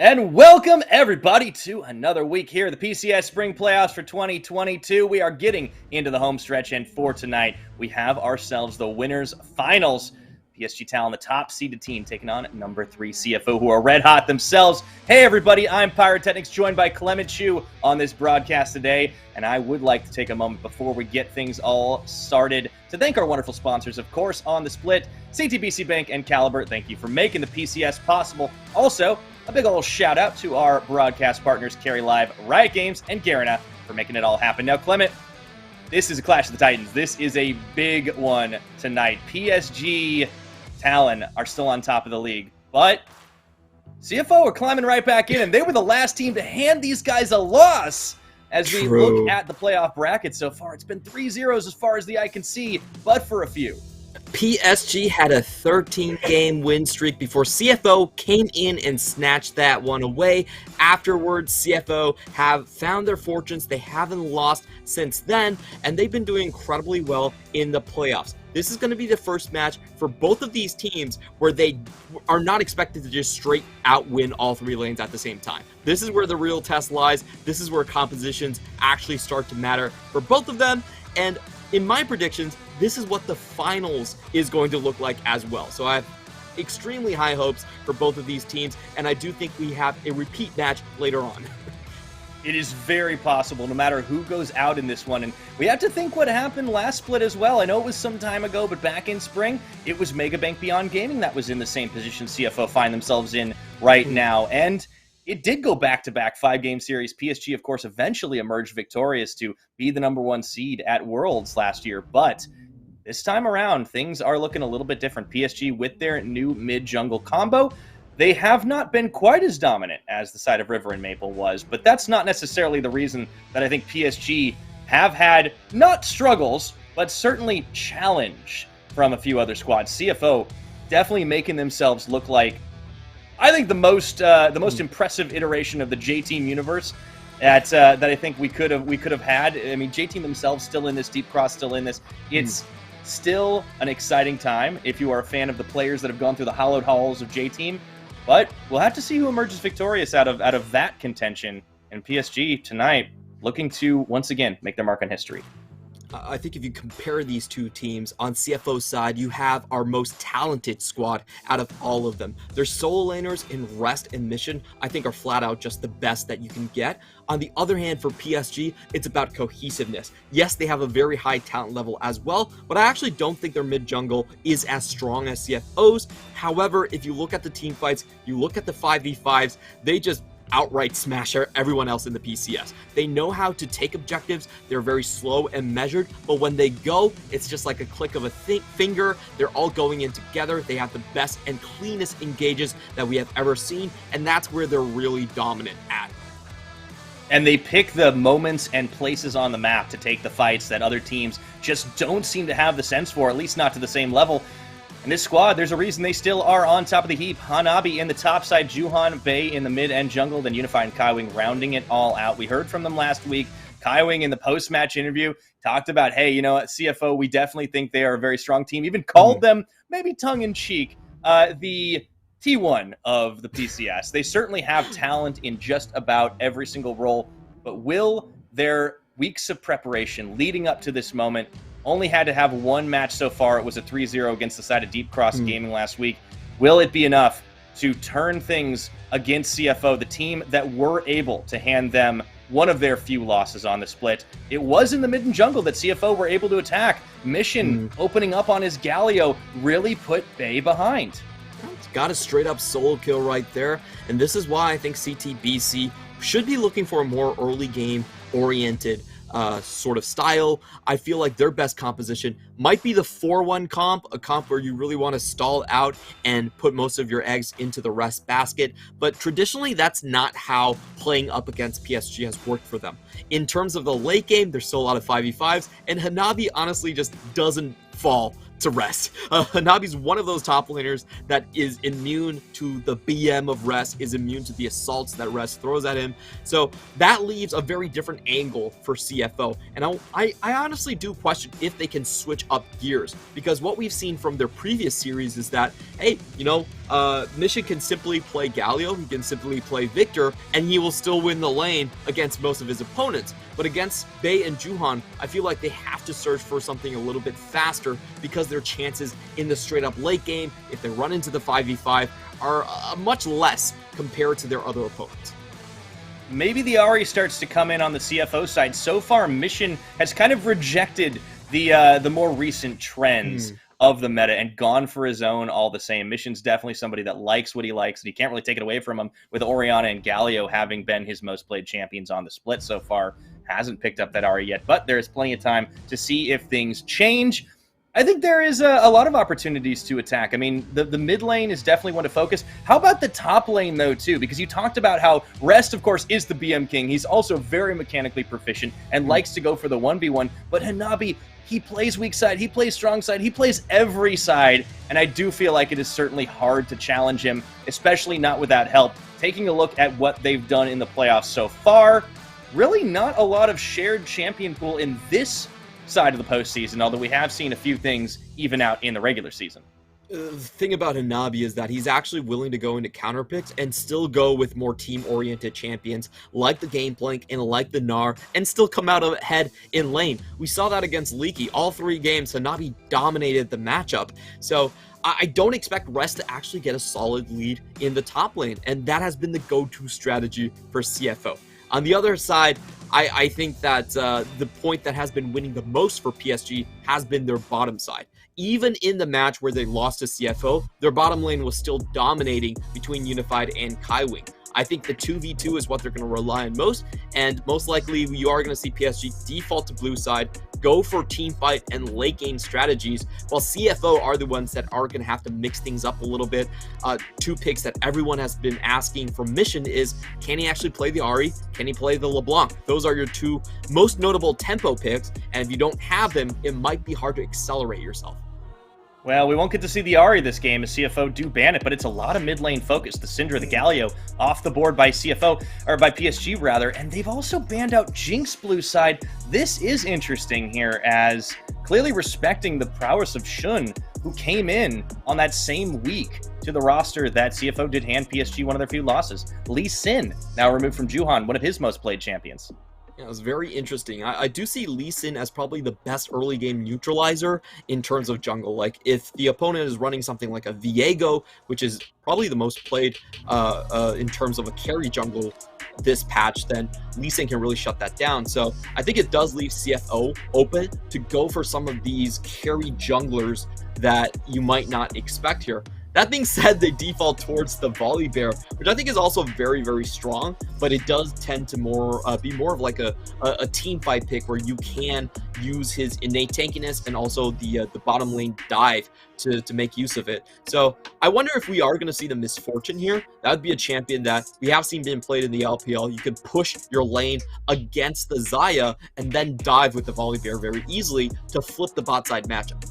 And welcome everybody to another week here at the PCS Spring Playoffs for 2022. We are getting into the home stretch, and for tonight, we have ourselves the winners finals. PSG Talon, the top seeded team, taking on number 3 CFO, who are red hot themselves. Hey everybody, I'm Pyrotechnics, joined by Clement Chu on this broadcast today, and I would like to take a moment before we get things all started to thank our wonderful sponsors, of course, on the split, CTBC Bank and Caliber. Thank you for making the PCS possible. Also, a big old shout out to our broadcast partners, Carry Live, Riot Games, and Garena for making it all happen. Now, Clement, this is a Clash of the Titans. This is a big one tonight. PSG Talon are still on top of the league, but CFO are climbing right back in, and they were the last team to hand these guys a loss. As we look at the playoff bracket so far, it's been 3-0 as far as the eye can see, but for a few. PSG had a 13-game win streak before CFO came in and snatched that one away. Afterwards, CFO have found their fortunes. They haven't lost since then, and they've been doing incredibly well in the playoffs. This is going to be the first match for both of these teams where they are not expected to just straight out win all 3 lanes at the same time. This is where the real test lies. This is where compositions actually start to matter for both of them, and in my predictions, this is what the finals is going to look like as well. So I have extremely high hopes for both of these teams, and I do think we have a repeat match later on. It is very possible, no matter who goes out in this one. And we have to think what happened last split as well. I know it was some time ago, but back in spring, it was Megabank Beyond Gaming that was in the same position CFO find themselves in right now. And it did go back-to-back 5-game series. PSG, of course, eventually emerged victorious to be the number 1 seed at Worlds last year. But this time around, things are looking a little bit different. PSG, with their new mid-jungle combo, they have not been quite as dominant as the side of River and Maple was. But that's not necessarily the reason that I think PSG have had, not struggles, but certainly challenge from a few other squads. CFO definitely making themselves look like, I think, the most impressive iteration of the J Team universe that I think we could have had. I mean, J Team themselves still in this, Deep Cross still in this. It's still an exciting time if you are a fan of the players that have gone through the hallowed halls of J Team. But we'll have to see who emerges victorious out of that contention. And PSG tonight looking to once again make their mark on history. I think if you compare these two teams, on CFO's side, you have our most talented squad out of all of them. Their solo laners in Rest and Mission, I think, are flat out just the best that you can get. On the other hand, for PSG, it's about cohesiveness. Yes, they have a very high talent level as well, but I actually don't think their mid-jungle is as strong as CFO's. However, if you look at the team fights, you look at the 5v5s, they just outright smash everyone else in the PCS. They know how to take objectives. They're very slow and measured, but when they go, it's just like a click of a finger. They're all going in together. They have the best and cleanest engages that we have ever seen, and that's where they're really dominant at. And they pick the moments and places on the map to take the fights that other teams just don't seem to have the sense for, at least not to the same level. And this squad, there's a reason they still are on top of the heap. Hanabi in the top side, Juhan, Bay in the mid and jungle, then Unified and Kaiwing rounding it all out. We heard from them last week. Kaiwing in the post-match interview talked about, hey, you know, at CFO, we definitely think they are a very strong team. Even called them, maybe tongue-in-cheek, the T1 of the PCS. They certainly have talent in just about every single role, but will their weeks of preparation leading up to this moment only had to have one match so far? It was a 3-0 against the side of Deep Cross Gaming last week. Will it be enough to turn things against CFO, the team that were able to hand them one of their few losses on the split? It was in the mid and jungle that CFO were able to attack. Mission opening up on his Galio really put Bay behind. Got a straight up solo kill right there, and this is why I think CTBC should be looking for a more early game oriented sort of style. I feel like their best composition might be the 4-1 comp, a comp where you really want to stall out and put most of your eggs into the rest basket, but traditionally that's not how playing up against PSG has worked for them. In terms of the late game, there's still a lot of 5v5s, and Hanabi honestly just doesn't fall to rest. Hanabi's one of those top laners that is immune to the BM of rest, is immune to the assaults that rest throws at him. So that leaves a very different angle for CFO. And I honestly do question if they can switch up gears, because what we've seen from their previous series is that, hey, Mission can simply play Galio, he can simply play Victor, and he will still win the lane against most of his opponents. But against Bei and Juhan, I feel like they have to search for something a little bit faster, because their chances in the straight up late game, if they run into the 5v5, are much less compared to their other opponents. Maybe the Ahri starts to come in on the CFO side. So far, Mission has kind of rejected the more recent trends of the meta and gone for his own all the same. Mission's definitely somebody that likes what he likes, and he can't really take it away from him, with Orianna and Galio having been his most played champions on the split so far. Hasn't picked up that Ahri yet, but there's plenty of time to see if things change. I think there is a lot of opportunities to attack. I mean, the mid lane is definitely one to focus. How about the top lane, though, too? Because you talked about how Rest, of course, is the BM king. He's also very mechanically proficient and likes to go for the 1v1. But Hanabi, he plays weak side, he plays strong side, he plays every side. And I do feel like it is certainly hard to challenge him, especially not without help. Taking a look at what they've done in the playoffs so far, really not a lot of shared champion pool in this side of the postseason, although we have seen a few things even out in the regular season. The thing about Hanabi is that he's actually willing to go into counter picks and still go with more team-oriented champions like the Gangplank and like the Gnar, and still come out ahead in lane. We saw that against Leaky. All 3 games, Hanabi dominated the matchup. So I don't expect Rest to actually get a solid lead in the top lane, and that has been the go-to strategy for CFO. On the other side, I think that the point that has been winning the most for PSG has been their bottom side. Even in the match where they lost to CFO, their bottom lane was still dominating between Unified and Kaiwing. I think the 2v2 is what they're going to rely on most, and most likely you are going to see PSG default to blue side, go for team fight and late game strategies, while CFO are the ones that are going to have to mix things up a little bit. 2 picks that everyone has been asking from Mission is, can he actually play the Ahri? Can he play the LeBlanc? Those are your 2 most notable tempo picks, and if you don't have them, it might be hard to accelerate yourself. Well, we won't get to see the Ahri this game as CFO do ban it, but it's a lot of mid lane focus. The Syndra, the Galio off the board by CFO, or by PSG rather, and they've also banned out Jinx blue side. This is interesting here, as clearly respecting the prowess of Shun, who came in on that same week to the roster that CFO did hand PSG one of their few losses. Lee Sin, now removed from Juhan, one of his most played champions. Yeah, it was very interesting. I do see Lee Sin as probably the best early game neutralizer in terms of jungle. Like, if the opponent is running something like a Viego, which is probably the most played in terms of a carry jungle this patch, then Lee Sin can really shut that down. So I think it does leave CFO open to go for some of these carry junglers that you might not expect here. That being said, they default towards the Volibear, which I think is also very, very strong, but it does tend to be more of like a team fight pick, where you can use his innate tankiness and also the bottom lane dive to make use of it. So I wonder if we are going to see the Misfortune here. That would be a champion that we have seen being played in the LPL. You could push your lane against the Xayah and then dive with the Volibear very easily to flip the bot side matchup.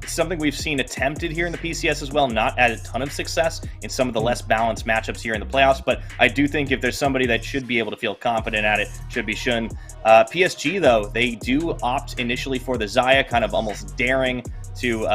It's something we've seen attempted here in the PCS as well, not at a ton of success in some of the less balanced matchups here in the playoffs, but I do think if there's somebody that should be able to feel confident at it, should be Shun. PSG, though, they do opt initially for the Xayah, kind of almost daring to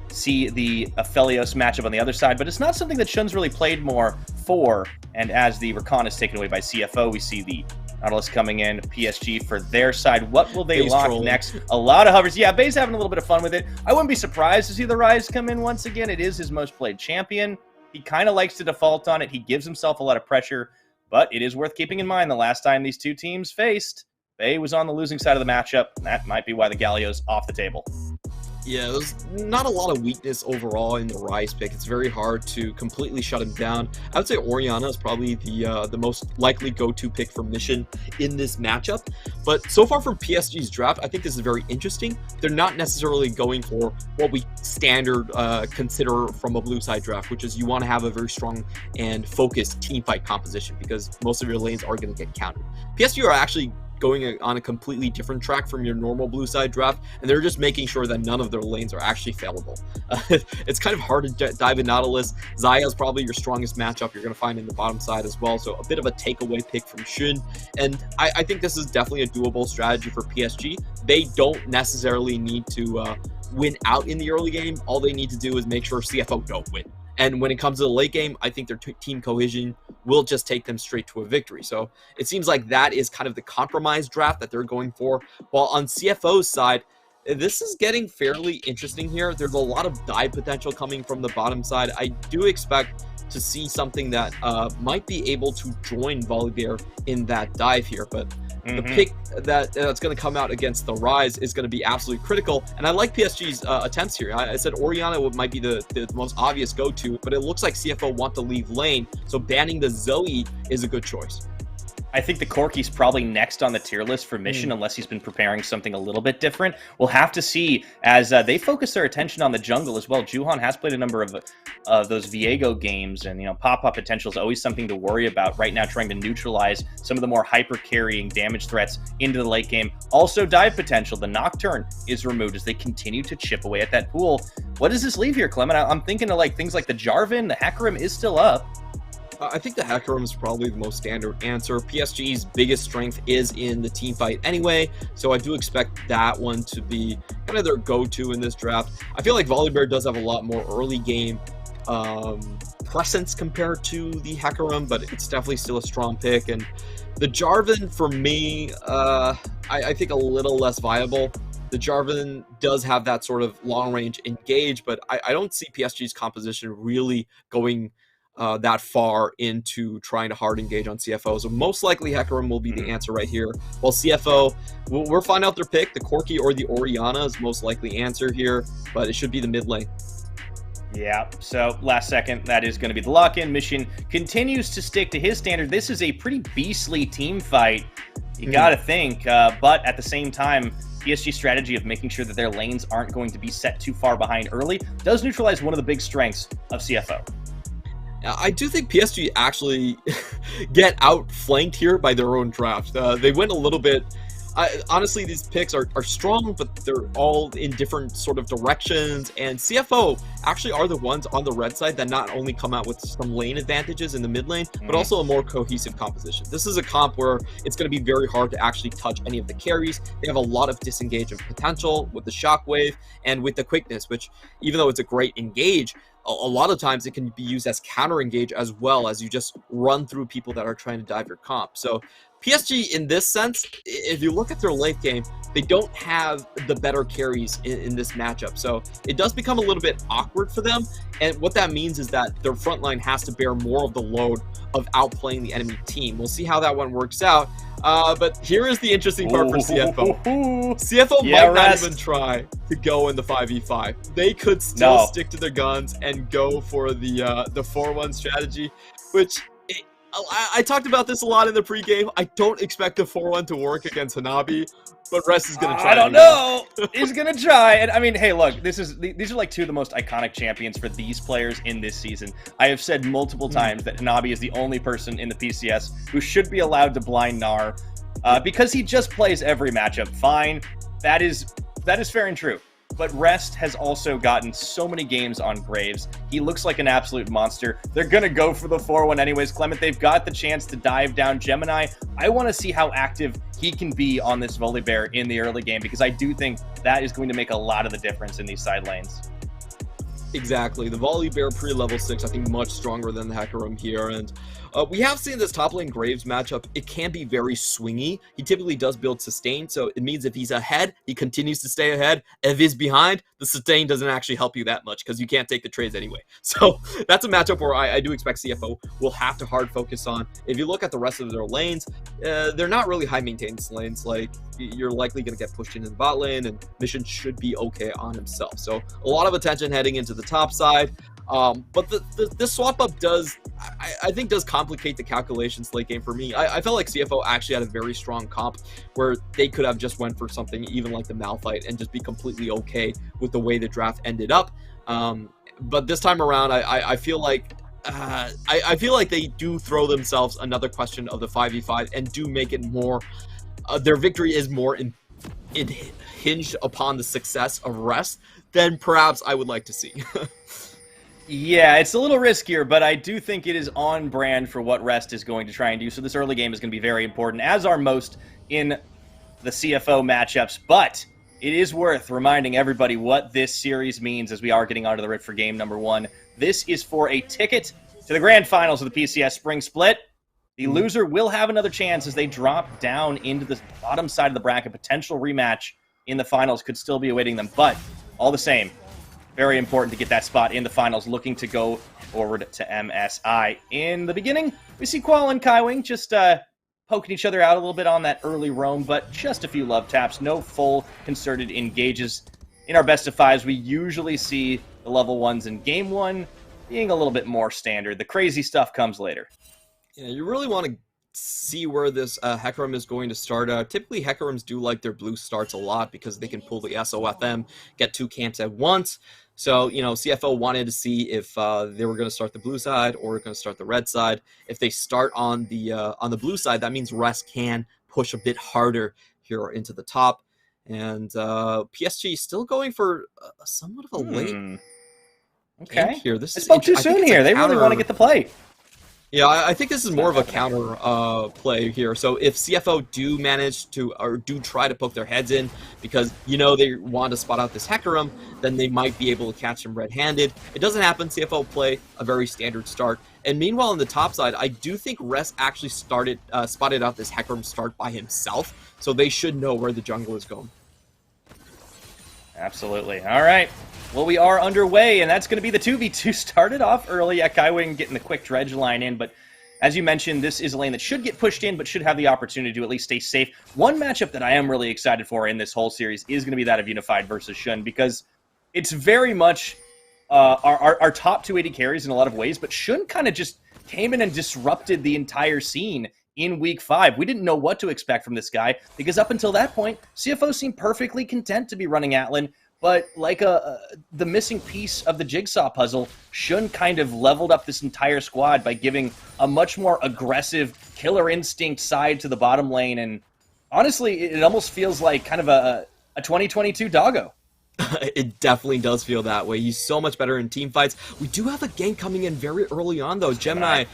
see the Aphelios matchup on the other side, but it's not something that Shun's really played more for, and as the Rakan is taken away by CFO, we see the Nautilus coming in, PSG for their side. What will they lock next? A lot of hovers. Yeah, Bay's having a little bit of fun with it. I wouldn't be surprised to see the Rise come in once again. It is his most played champion. He kind of likes to default on it. He gives himself a lot of pressure, but it is worth keeping in mind the last time these 2 teams faced, Bay was on the losing side of the matchup, and that might be why the Galio's off the table. Yeah, there's not a lot of weakness overall in the Rise pick. It's very hard to completely shut him down. I would say Orianna is probably the most likely go-to pick for Mission in this matchup. But so far from PSG's draft, I think this is very interesting. They're not necessarily going for what we standard consider from a blue side draft, which is you want to have a very strong and focused team fight composition, because most of your lanes are going to get countered. PSG are actually going on a completely different track from your normal blue side draft, and they're just making sure that none of their lanes are actually failable. It's kind of hard to dive in Nautilus. Xayah is probably your strongest matchup you're going to find in the bottom side as well, so a bit of a takeaway pick from Xun. And I think this is definitely a doable strategy for PSG. They don't necessarily need to win out in the early game. All they need to do is make sure CFO don't win. And when it comes to the late game, I think their team cohesion will just take them straight to a victory. So it seems like that is kind of the compromise draft that they're going for. While on CFO's side, this is getting fairly interesting here. There's a lot of dive potential coming from the bottom side. I do expect to see something that might be able to join Volibear in that dive here. But the pick that's going to come out against the Rise is going to be absolutely critical. And I like PSG's attempts here. I said Orianna might be the most obvious go-to, but it looks like CFO want to leave lane. So banning the Zoe is a good choice. I think the Corki's probably next on the tier list for Mission, unless he's been preparing something a little bit different. We'll have to see as they focus their attention on the jungle as well. Juhan has played a number of those Viego games, and pop-up potential is always something to worry about right now, trying to neutralize some of the more hyper-carrying damage threats into the late game. Also, dive potential. The Nocturne is removed as they continue to chip away at that pool. What does this leave here, Clement? I'm thinking of things like the Jarvan. The Hecarim is still up. I think the Hecarim is probably the most standard answer. PSG's biggest strength is in the team fight anyway, so I do expect that one to be kind of their go-to in this draft. I feel like Volibear does have a lot more early game presence compared to the Hecarim, but it's definitely still a strong pick. And the Jarvan, for me, I think a little less viable. The Jarvan does have that sort of long-range engage, but I don't see PSG's composition really going that far into trying to hard engage on CFO. So most likely Hecarim will be the answer right here. While CFO, we'll find out their pick. The Corki or the Orianna is most likely answer here, but it should be the mid lane. Yeah, so last second, that is going to be the lock-in. Mission continues to stick to his standard. This is a pretty beastly team fight, you got to think, but at the same time, PSG's strategy of making sure that their lanes aren't going to be set too far behind early does neutralize one of the big strengths of CFO. I do think PSG actually get outflanked here by their own draft. They went a little bit... honestly, these picks are strong, but they're all in different sort of directions. And CFO actually are the ones on the red side that not only come out with some lane advantages in the mid lane, but also a more cohesive composition. This is a comp where it's going to be very hard to actually touch any of the carries. They have a lot of disengagement potential with the shockwave and with the quickness, which even though it's a great engage, a lot of times it can be used as counter engage as well, as you just run through people that are trying to dive your comp. So PSG, in this sense, if you look at their late game, they don't have the better carries in this matchup. So it does become a little bit awkward for them. And what that means is that their front line has to bear more of the load of outplaying the enemy team. We'll see how that one works out. But here is the interesting part for CFO. CFO might not even try to go in the 5v5. They could still stick to their guns and go for the 4-1 strategy, which... I talked about this a lot in the pregame. I don't expect the 4-1 to work against Hanabi, but Rest is going to try. I don't know. He's going to try. And I mean, hey, look, these are like two of the most iconic champions for these players in this season. I have said multiple times that Hanabi is the only person in the PCS who should be allowed to blind Gnar because he just plays every matchup fine. That is fair and true. But Rest has also gotten so many games on Graves. He looks like an absolute monster. They're going to go for the 4-1 anyways. Clement, they've got the chance to dive down Gemini. I want to see how active he can be on this Volibear in the early game, because I do think that is going to make a lot of the difference in these side lanes. Exactly. The Volibear pre-level 6, I think, much stronger than the Hecarim here. And we have seen this top lane Graves matchup. It can be very swingy. He typically does build sustain, so it means if he's ahead, he continues to stay ahead. If he's behind, the sustain doesn't actually help you that much because you can't take the trades anyway. So that's a matchup where I do expect CFO will have to hard focus on. If you look at the rest of their lanes, they're not really high maintenance lanes. Like, you're likely going to get pushed into the bot lane, and Mission should be okay on himself. So a lot of attention heading into the top side. But the swap up does, I think, does complicate the calculations late game for me. I felt like CFO actually had a very strong comp where they could have just went for something even like the Malphite and just be completely okay with the way the draft ended up. But this time around, I feel like I feel like they do throw themselves another question of the 5v5 and do make it more their victory is more hinged upon the success of Rest than perhaps I would like to see. Yeah, it's a little riskier, but I do think it is on brand for what Rest is going to try and do. So this early game is going to be very important, as are most in the CFO matchups. But it is worth reminding everybody what this series means as we are getting onto the Rift for game number 1. This is for a ticket to the grand finals of the PCS Spring Split. The loser will have another chance as they drop down into the bottom side of the bracket. Potential rematch in the finals could still be awaiting them, but all the same, very important to get that spot in the finals, looking to go forward to MSI. In the beginning, we see Qual and Kaiwing just poking each other out a little bit on that early roam, but just a few love taps, no full concerted engages. In our best of fives, we usually see the level 1s in Game 1 being a little bit more standard. The crazy stuff comes later. Yeah, you really want to see where this Hecarim is going to start. Typically, Hecarims do like their blue starts a lot because they can pull the SOFM, get 2 camps at once. So, you know, CFO wanted to see if they were going to start the blue side or going to start the red side. If they start on the blue side, that means Rest can push a bit harder here into the top. And PSG still going for somewhat of a late okay here. I spoke too soon here. They really want to get the play. Yeah, I think this is more of a counter play here. So if CFO do manage to, or do try to poke their heads in, because, you know, they want to spot out this Hecarim, then they might be able to catch him red-handed. It doesn't happen. CFO play a very standard start. And meanwhile, on the top side, I do think Rest actually spotted out this Hecarim start by himself, so they should know where the jungle is going. Absolutely. All right. Well, we are underway, and that's going to be the 2v2. Started off early. Kaiwing getting the quick dredge line in, but as you mentioned, this is a lane that should get pushed in, but should have the opportunity to at least stay safe. One matchup that I am really excited for in this whole series is going to be that of Unified versus Shun, because it's very much our top 280 carries in a lot of ways, but Shun kind of just came in and disrupted the entire scene in Week 5. We didn't know what to expect from this guy, because up until that point, CFO seemed perfectly content to be running Atlan. But like the missing piece of the jigsaw puzzle, Shun kind of leveled up this entire squad by giving a much more aggressive killer instinct side to the bottom lane. And honestly, it almost feels like kind of a 2022 doggo. It definitely does feel that way. He's so much better in team fights. We do have a gank coming in very early on, though. Gemini.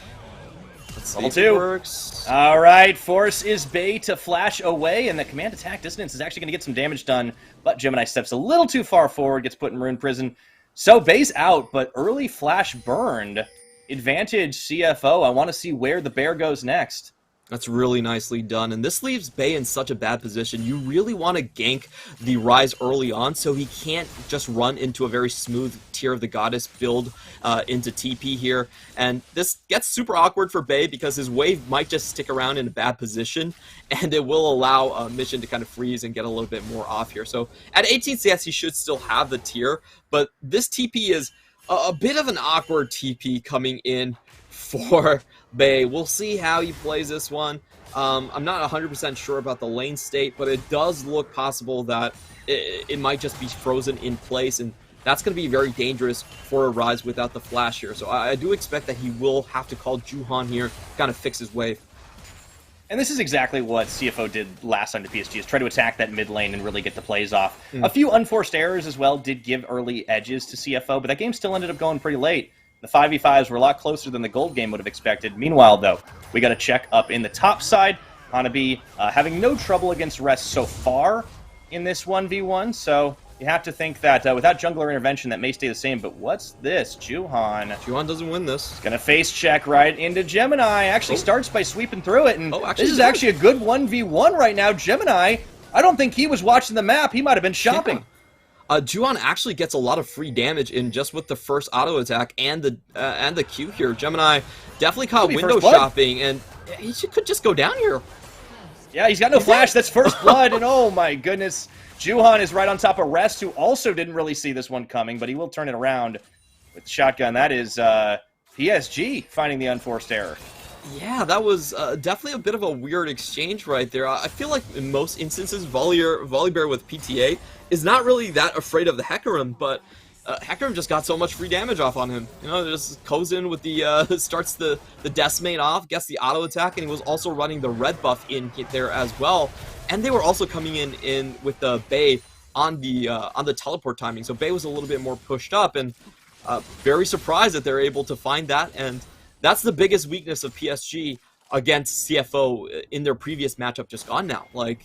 Let's see if it works. All right, Force is Bay to flash away, and the command attack dissonance is actually going to get some damage done, but Gemini steps a little too far forward, gets put in Rune Prison. So Bay's out, but early flash burned. Advantage CFO. I want to see where the bear goes next. That's really nicely done, and this leaves Bay in such a bad position. You really want to gank the Rise early on so he can't just run into a very smooth Tear of the Goddess build into TP here. And this gets super awkward for Bay because his wave might just stick around in a bad position, and it will allow Mission to kind of freeze and get a little bit more off here. So at 18 CS, he should still have the Tear, but this TP is a bit of an awkward TP coming in for Bay. We'll see how he plays this one. I'm not 100% sure about the lane state, but it does look possible that it might just be frozen in place, and that's going to be very dangerous for a Rise without the flash here. So I do expect that he will have to call Juhan here, kind of fix his wave. And this is exactly what CFO did last time to PSG, is try to attack that mid lane and really get the plays off. A few unforced errors as well did give early edges to CFO, but that game still ended up going pretty late. The 5v5s were a lot closer than the gold game would have expected. Meanwhile, though, we got to check up in the top side. Hanabi having no trouble against Rest so far in this 1v1, so you have to think that without jungler intervention, that may stay the same. But what's this? Juhan. Juhan doesn't win this. He's going to face check right into Gemini. Actually starts by sweeping through it, and this is actually a good 1v1 right now. Gemini, I don't think he was watching the map. He might have been shopping. Yeah. Juhan actually gets a lot of free damage in just with the first auto attack and the Q here. Gemini definitely caught window shopping, and he could just go down here. Yeah, he's got no flash. That's first blood, and oh my goodness. Juhan is right on top of Rest, who also didn't really see this one coming, but he will turn it around with the shotgun. That is PSG finding the unforced error. Yeah, that was definitely a bit of a weird exchange right there. I feel like in most instances, Volibear with PTA is not really that afraid of the Hecarim, but Hecarim just got so much free damage off on him. You know, just goes in with the, starts the Decimate off, gets the auto attack, and he was also running the red buff in there as well. And they were also coming in with the Bay on the teleport timing. So Bay was a little bit more pushed up, and very surprised that they're able to find that. And that's the biggest weakness of PSG against CFO in their previous matchup just gone now. Like,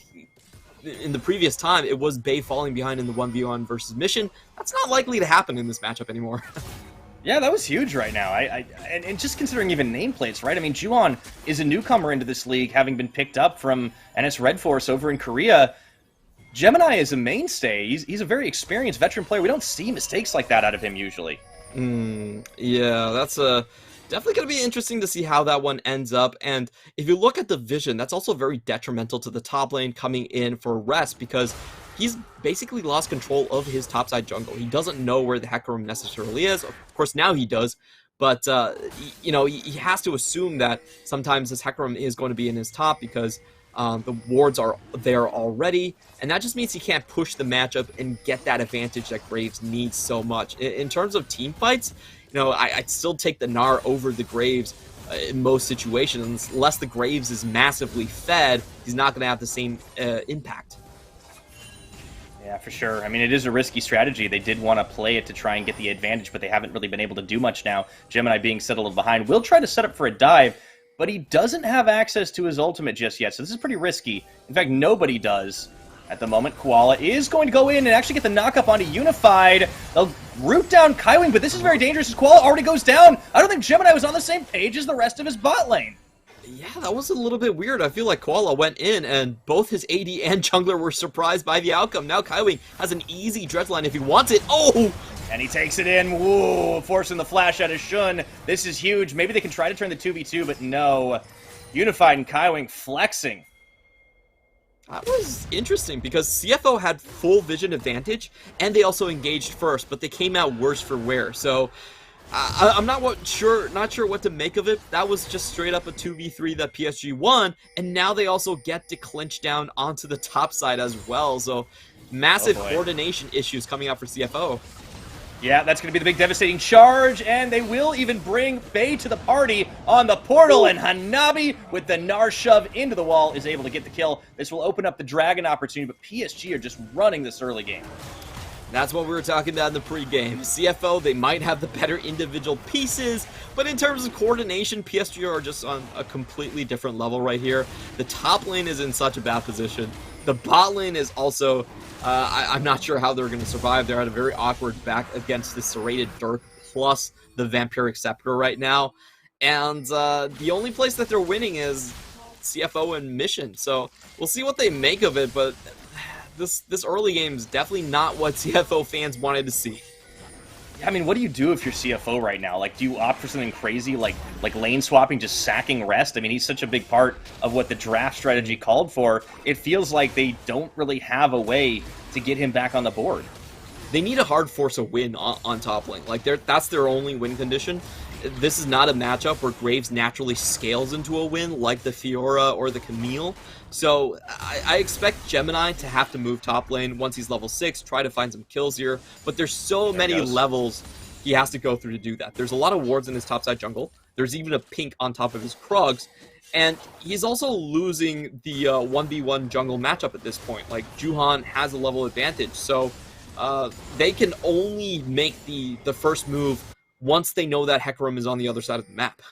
in the previous time, it was Bay falling behind in the 1v1 versus Mission. That's not likely to happen in this matchup anymore. Yeah, that was huge right now. And just considering even nameplates, right? I mean, Juhan is a newcomer into this league, having been picked up from NS Red Force over in Korea. Gemini is a mainstay. He's a very experienced veteran player. We don't see mistakes like that out of him usually. Yeah, that's definitely going to be interesting to see how that one ends up. And if you look at the vision, that's also very detrimental to the top lane coming in for rest, because he's basically lost control of his topside jungle. He doesn't know where the Hecarim necessarily is. Of course, now he does. But, you know, he has to assume that sometimes his Hecarim is going to be in his top because the wards are there already. And that just means he can't push the matchup and get that advantage that Graves needs so much. In terms of team fights, you know, I'd still take the Gnar over the Graves in most situations. Unless the Graves is massively fed, he's not going to have the same impact. Yeah, for sure. I mean, it is a risky strategy. They did want to play it to try and get the advantage, but they haven't really been able to do much now. Gemini being settled behind will try to set up for a dive, but he doesn't have access to his ultimate just yet, so this is pretty risky. In fact, nobody does at the moment. Koala is going to go in and actually get the knock-up onto Unified. They'll root down Kaiwing, but this is very dangerous as Koala already goes down. I don't think Gemini was on the same page as the rest of his bot lane. Yeah, that was a little bit weird. I feel like Koala went in, and both his AD and jungler were surprised by the outcome. Now Kaiwing has an easy dredge line if he wants it. Oh! And he takes it in. Woo! Forcing the flash out of Shun. This is huge. Maybe they can try to turn the 2v2, but no. Unified and Kaiwing flexing. That was interesting because CFO had full vision advantage, and they also engaged first, but they came out worse for wear. So I'm not sure what to make of it. That was just straight up a 2v3 that PSG won, and now they also get to clinch down onto the top side as well. So massive coordination issues coming out for CFO. Yeah, that's going to be the big devastating charge, and they will even bring Bay to the party on the portal, and Hanabi with the Gnar shove into the wall is able to get the kill. This will open up the Dragon opportunity, but PSG are just running this early game. That's what we were talking about in the pregame. CFO, they might have the better individual pieces, but in terms of coordination, PSG are just on a completely different level right here. The top lane is in such a bad position. The bot lane is also, I'm not sure how they're going to survive. They're at a very awkward back against the serrated Dirk plus the Vampiric Scepter right now. And the only place that they're winning is CFO and Mission. So we'll see what they make of it, but this early game is definitely not what CFO fans wanted to see. I mean, what do you do if you're CFO right now? Like, do you opt for something crazy like lane swapping, just sacking Rest? I mean, he's such a big part of what the draft strategy called for. It feels like they don't really have a way to get him back on the board. They need a hard force a win on top lane. Like, that's their only win condition. This is not a matchup where Graves naturally scales into a win like the Fiora or the Camille. So I expect Gemini to have to move top lane once he's level 6, try to find some kills here. But there's so many levels he has to go through to do that. There's a lot of wards in his topside jungle. There's even a pink on top of his Krugs. And he's also losing the 1v1 jungle matchup at this point. Like, Juhan has a level advantage. So they can only make the first move once they know that Hecarim is on the other side of the map.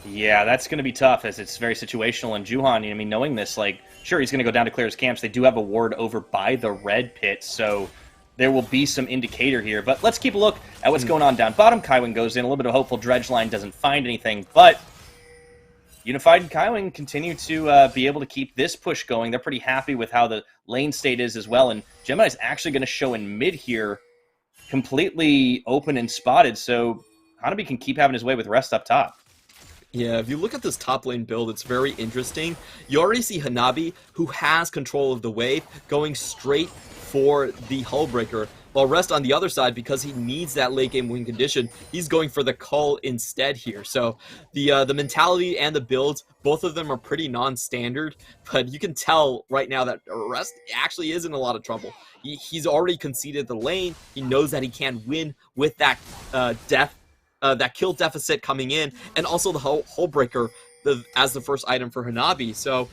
Yeah, that's going to be tough, as it's very situational. And Juhan, I mean, knowing this, like, sure, he's going to go down to clear his camps. They do have a ward over by the red pit, so there will be some indicator here. But let's keep a look at what's going on down bottom. Kaiwing goes in, a little bit of hopeful dredge line, doesn't find anything, but Unified and Kaiwing continue to be able to keep this push going. They're pretty happy with how the lane state is as well, and Gemini's actually going to show in mid here, completely open and spotted, so Hanabi can keep having his way with Rest up top. Yeah, if you look at this top lane build, it's very interesting. You already see Hanabi, who has control of the wave, going straight for the Hullbreaker, While Rest on the other side, because he needs that late game win condition, he's going for the cull instead here. So the mentality and the builds, both of them are pretty non-standard, but you can tell right now that Rest actually is in a lot of trouble. He's already conceded the lane. He knows that he can't win with that that kill deficit coming in, and also the Hull Breaker as the first item for Hanabi. So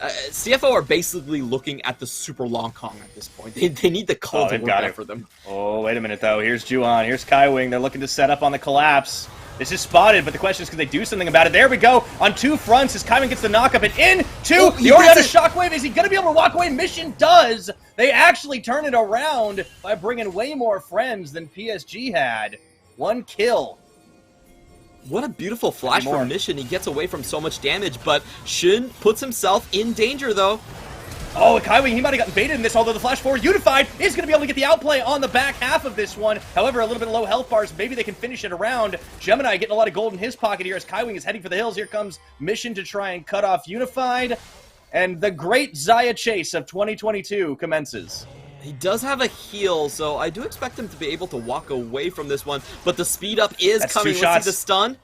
CFO are basically looking at the super long Kong at this point. They need the call to work out for them. Oh, wait a minute, though. Here's Juan. Here's Kaiwing. They're looking to set up on the collapse. This is spotted, but the question is, can they do something about it? There we go. On two fronts as Kaiwing gets the knockup and into the Oriana Shockwave. Is he going to be able to walk away? Mission does. They actually turn it around by bringing way more friends than PSG had. One kill. What a beautiful flash from Mission. He gets away from so much damage, but Shun puts himself in danger, though. Oh, Kaiwing, he might have gotten baited in this, although the flash forward Unified is going to be able to get the outplay on the back half of this one. However, a little bit low health bars. Maybe they can finish it around. Gemini getting a lot of gold in his pocket here as Kaiwing is heading for the hills. Here comes Mission to try and cut off Unified. And the great Xayah chase of 2022 commences. He does have a heal, so I do expect him to be able to walk away from this one, but the speed up is coming. Let's see the stun.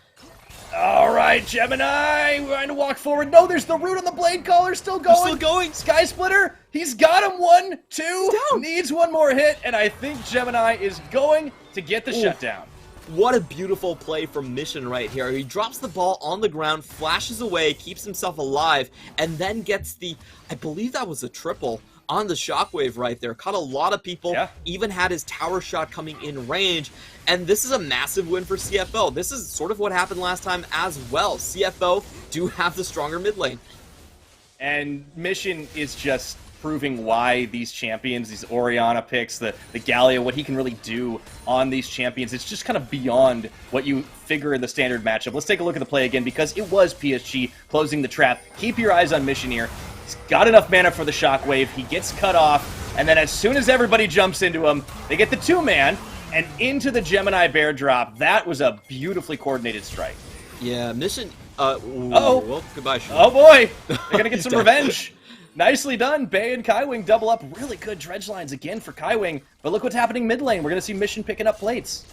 All right, Gemini, we're trying to walk forward. No, there's the root on the blade collar still going. Still going. Sky Splitter, he's got him. 1, 2, needs one more hit, and I think Gemini is going to get the shutdown. What a beautiful play from Mission right here. He drops the ball on the ground, flashes away, keeps himself alive, and then gets the, I believe that was a triple on the Shockwave right there. Caught a lot of people, even had his tower shot coming in range, and this is a massive win for CFO. This is sort of what happened last time as well. CFO do have the stronger mid lane. And Mission is just proving why these champions, these Oriana picks, the Galio, what he can really do on these champions. It's just kind of beyond what you figure in the standard matchup. Let's take a look at the play again, because it was PSG closing the trap. Keep your eyes on Mission here. He's got enough mana for the Shockwave. He gets cut off, and then as soon as everybody jumps into him, they get the two-man, and into the Gemini bear drop. That was a beautifully coordinated strike. Yeah, Mission... well, goodbye, Shun. Oh boy! They're gonna get some revenge. Nicely done. Bay and Kaiwing double up. Really good dredge lines again for Kaiwing. But look what's happening mid lane. We're gonna see Mission picking up plates.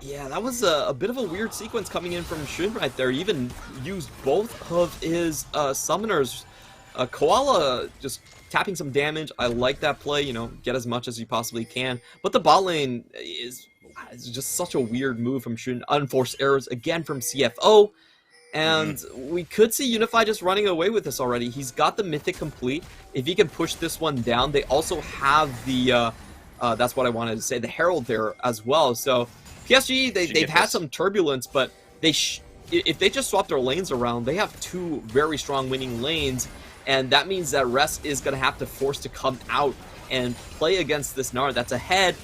Yeah, that was a bit of a weird sequence coming in from Shun right there. He even used both of his summoners. Koala just tapping some damage. I like that play, you know, get as much as you possibly can. But the bot lane is just such a weird move from Shun. Unforced errors again from CFO. And we could see Unify just running away with this already. He's got the Mythic complete. If he can push this one down, they also have the, that's what I wanted to say, the Herald there as well. So PSG, they've had some turbulence, but if they just swap their lanes around, they have two very strong winning lanes. And that means that Rest is going to have to force to come out and play against this Gnar that's ahead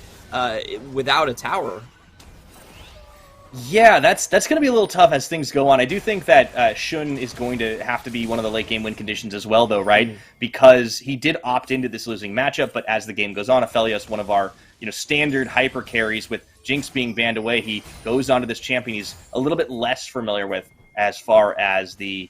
without a tower. Yeah, that's going to be a little tough as things go on. I do think that Shun is going to have to be one of the late game win conditions as well, though, right? Because he did opt into this losing matchup, but as the game goes on, Aphelios, one of our standard hyper carries with Jinx being banned away, he goes onto this champion he's a little bit less familiar with as far as the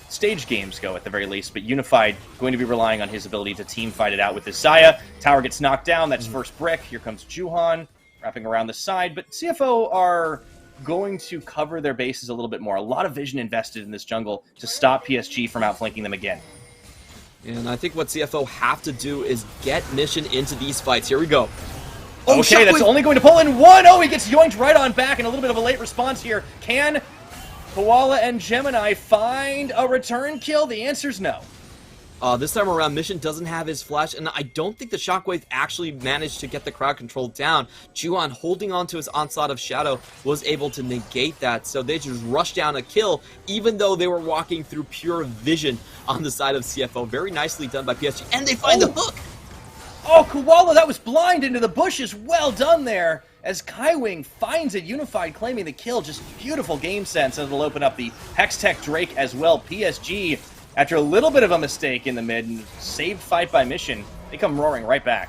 stage games go, at the very least. But Unified going to be relying on his ability to team fight it out with his Xayah. Tower gets knocked down. That's first brick. Here comes Juhan wrapping around the side. But CFO are going to cover their bases a little bit more. A lot of vision invested in this jungle to stop PSG from outflanking them again. And I think what CFO have to do is get Mission into these fights. Here we go. Oh, okay, that's only going to pull in one. Oh, he gets yoinked right on back, and a little bit of a late response here. Can Koala and Gemini find a return kill? The answer's no. This time around, Mission doesn't have his flash, and I don't think the Shockwave actually managed to get the crowd control down. Juan, holding on to his Onslaught of Shadow, was able to negate that, so they just rushed down a kill, even though they were walking through pure vision on the side of CFO. Very nicely done by PSG, and they find the hook! Oh, Koala, that was blind into the bushes. Well done there. As Kaiwing finds it, Unified claiming the kill. Just beautiful game sense, and it'll open up the Hextech Drake as well. PSG, after a little bit of a mistake in the mid, and saved fight by Mission, they come roaring right back.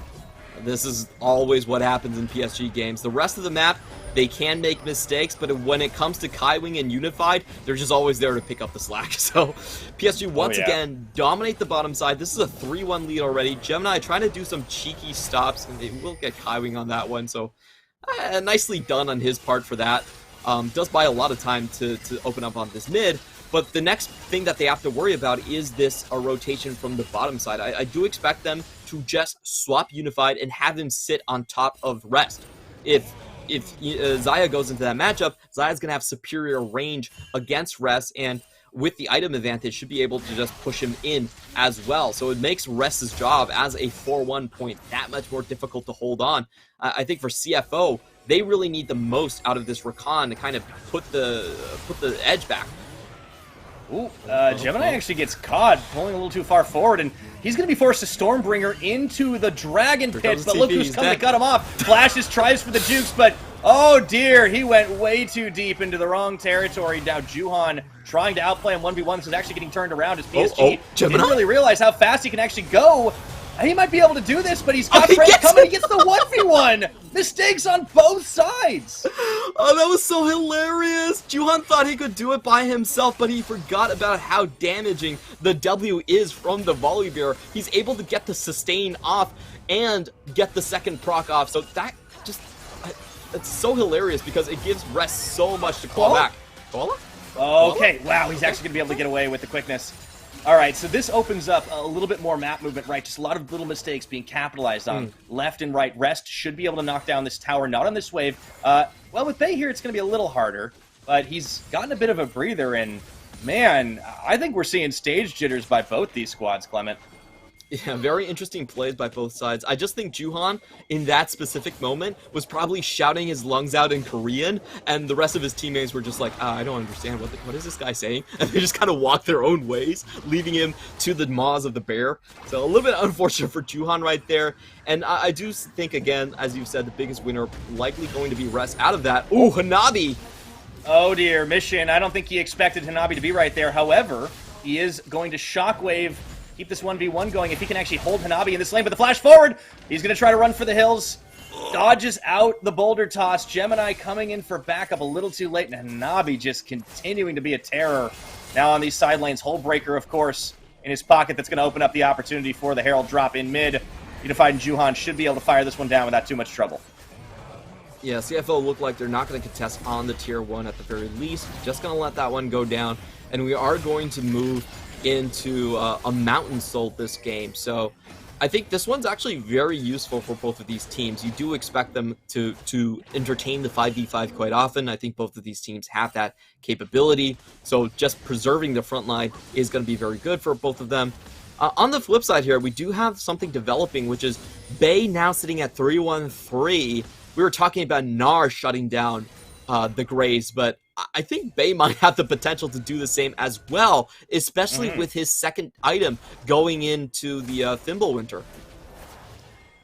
This is always what happens in PSG games. The rest of the map They can make mistakes, but when it comes to Kaiwing and Unified, they're just always there to pick up the slack. So PSG once again dominate the bottom side. This is a 3-1 lead already. Gemini trying to do some cheeky stops, and they will get Kaiwing on that one. So nicely done on his part for that. Does buy a lot of time to open up on this mid. But the next thing that they have to worry about is this rotation from the bottom side. I do expect them to just swap Unified and have him sit on top of Rest. If Xayah goes into that matchup, Zaya's going to have superior range against Rest, and with the item advantage, should be able to just push him in as well. So it makes Rest's job as a 4-1 point that much more difficult to hold on. I think for CFO, they really need the most out of this Rakan to kind of put the edge back. Ooh, Gemini actually gets caught, pulling a little too far forward, and he's going to be forced to Stormbringer into the Dragon Pit, but look who's coming to cut him off. Flashes, tries for the jukes, but oh dear, he went way too deep into the wrong territory. Now Juhan trying to outplay him 1v1. This is actually getting turned around as PSG didn't really realize how fast he can actually go. He might be able to do this, but he's got friends coming. He gets the 1v1. Mistakes on both sides. Oh, that was so hilarious. Juhan thought he could do it by himself, but he forgot about how damaging the W is from the volley bearer. He's able to get the sustain off and get the second proc off. So that just, it's so hilarious because it gives Rest so much to claw back. Koala? Okay, wow, he's actually going to be able to get away with the quickness. All right, so this opens up a little bit more map movement, right? Just a lot of little mistakes being capitalized on left and right. Rest should be able to knock down this tower, not on this wave. Well, with Bay here, it's going to be a little harder, but he's gotten a bit of a breather, and man, I think we're seeing stage jitters by both these squads, Clement. Yeah, very interesting plays by both sides. I just think Juhan, in that specific moment, was probably shouting his lungs out in Korean, and the rest of his teammates were just like, I don't understand, what is this guy saying? And they just kind of walked their own ways, leaving him to the maws of the bear. So a little bit unfortunate for Juhan right there. And I do think, again, as you said, the biggest winner likely going to be Rest out of that. Ooh, Hanabi! Oh dear, Mission. I don't think he expected Hanabi to be right there. However, he is going to Shockwave, keep this 1v1 going if he can actually hold Hanabi in this lane. But the flash forward, he's going to try to run for the hills. Dodges out the boulder toss. Gemini coming in for backup a little too late. And Hanabi just continuing to be a terror. Now on these side lanes, Hullbreaker, of course, in his pocket. That's going to open up the opportunity for the Herald drop in mid. Unified and Juhan should be able to fire this one down without too much trouble. Yeah, CFO look like they're not going to contest on the tier 1 at the very least. Just going to let that one go down. And we are going to move into a Mountain Soul this game. So I think this one's actually very useful for both of these teams. You do expect them to entertain the 5v5 quite often. I think both of these teams have that capability. So just preserving the front line is going to be very good for both of them. On the flip side here, we do have something developing, which is Bay now sitting at 3-1-3. We were talking about Gnar shutting down the Graves, but I think Bay might have the potential to do the same as well, especially with his second item going into the Thimblewinter.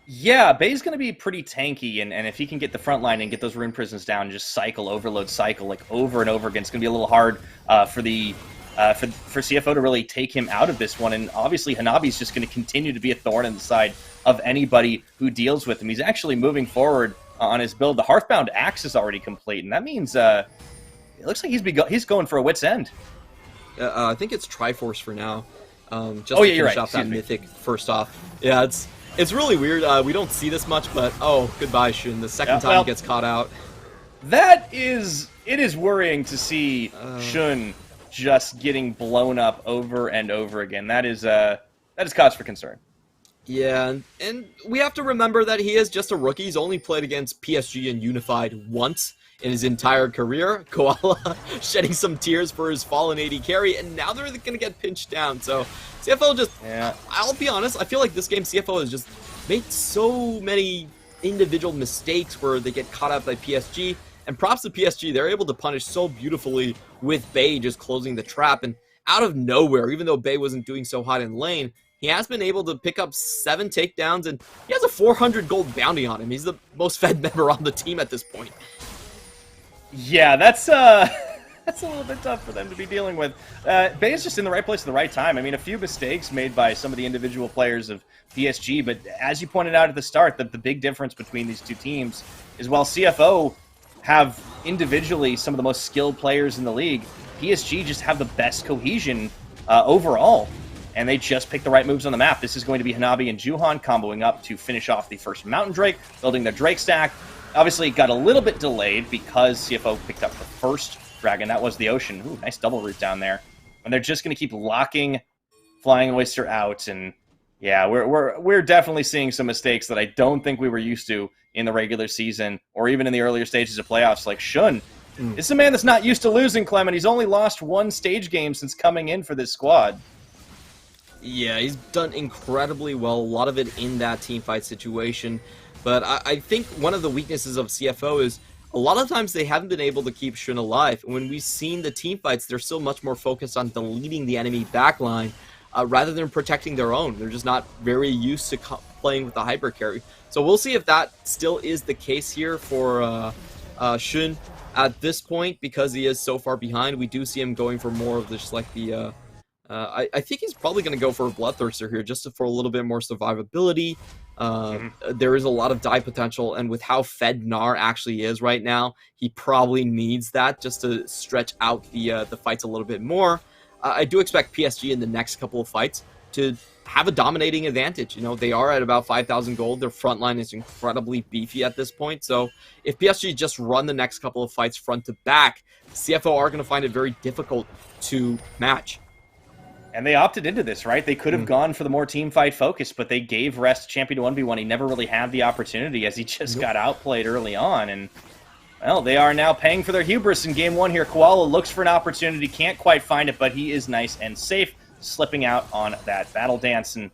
Yeah, Bay's going to be pretty tanky, and if he can get the front line and get those rune prisons down and just cycle, overload cycle, like over and over again, it's going to be a little hard for CFO to really take him out of this one. And obviously Hanabi's just going to continue to be a thorn in the side of anybody who deals with him. He's actually moving forward on his build. The Hearthbound Axe is already complete, and that means it looks like he's going for a wit's end. I think it's Triforce for now. Just to finish off that mythic first off. Yeah, it's really weird. We don't see this much, but goodbye, Shun. The second time he gets caught out. It is worrying to see Shun just getting blown up over and over again. That is cause for concern. Yeah, and we have to remember that he is just a rookie. He's only played against PSG and Unified once in his entire career. Koala shedding some tears for his fallen AD carry, and now they're going to get pinched down. So CFO just, I'll be honest, I feel like this game CFO has just made so many individual mistakes where they get caught out by PSG. And props to PSG, they're able to punish so beautifully with Bay just closing the trap. And out of nowhere, even though Bay wasn't doing so hot in lane, he has been able to pick up 7 takedowns, and he has a 400 gold bounty on him. He's the most fed member on the team at this point. Yeah, that's a little bit tough for them to be dealing with. Bay is just in the right place at the right time. I mean, a few mistakes made by some of the individual players of PSG, but as you pointed out at the start, the big difference between these two teams is while CFO have individually some of the most skilled players in the league, PSG just have the best cohesion overall. And they just picked the right moves on the map. This is going to be Hanabi and Juhan comboing up to finish off the first Mountain Drake, building their Drake stack. Obviously, it got a little bit delayed because CFO picked up the first Dragon. That was the Ocean. Ooh, nice double root down there. And they're just going to keep locking Flying Oyster out. And yeah, we're definitely seeing some mistakes that I don't think we were used to in the regular season or even in the earlier stages of playoffs. Like Shun, this is a man that's not used to losing, Clement. He's only lost one stage game since coming in for this squad. Yeah, he's done incredibly well, a lot of it in that teamfight situation. But I think one of the weaknesses of CFO is a lot of times they haven't been able to keep Shun alive. When we've seen the teamfights, they're still much more focused on deleting the enemy backline rather than protecting their own. They're just not very used to playing with the hyper carry. So we'll see if that still is the case here for Shun at this point, because he is so far behind. We do see him going for more of just like the... I think he's probably going to go for a Bloodthirster here, just for a little bit more survivability. There is a lot of die potential, and with how fed Gnar actually is right now, he probably needs that just to stretch out the fights a little bit more. I do expect PSG in the next couple of fights to have a dominating advantage. You know, they are at about 5,000 gold. Their front line is incredibly beefy at this point. So if PSG just run the next couple of fights front to back, CFO are going to find it very difficult to match. And they opted into this, right? They could have gone for the more team fight focus, but they gave Rest champion to 1v1. He never really had the opportunity as he just got outplayed early on. And, well, they are now paying for their hubris in game one here. Koala looks for an opportunity, can't quite find it, but he is nice and safe, slipping out on that battle dance and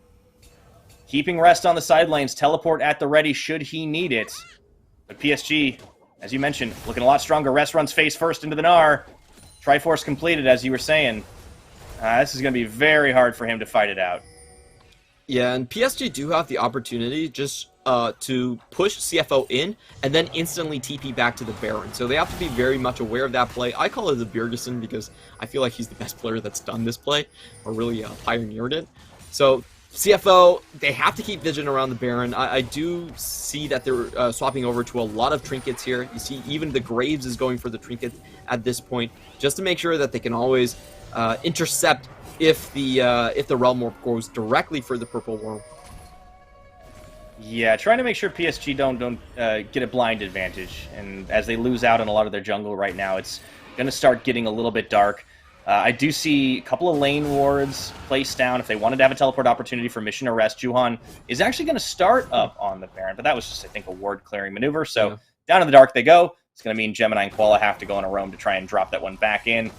keeping Rest on the side lanes. Teleport at the ready should he need it. But PSG, as you mentioned, looking a lot stronger. Rest runs face first into the Gnar. Triforce completed, as you were saying. This is going to be very hard for him to fight it out. Yeah, and PSG do have the opportunity just to push CFO in and then instantly TP back to the Baron. So they have to be very much aware of that play. I call it the Bjergesen because I feel like he's the best player that's done this play or really pioneered it. So CFO, they have to keep vision around the Baron. I do see that they're swapping over to a lot of trinkets here. You see even the Graves is going for the trinket at this point just to make sure that they can always intercept if the Realm Warp goes directly for the Purple Worm. Yeah, trying to make sure PSG don't get a blind advantage, and as they lose out on a lot of their jungle right now, it's going to start getting a little bit dark. I do see a couple of lane wards placed down. If they wanted to have a teleport opportunity for mission arrest, Juhan is actually going to start up on the Baron, but that was just, I think, a ward clearing maneuver. So down in the dark they go. It's going to mean Gemini and Koala have to go on a roam to try and drop that one back in.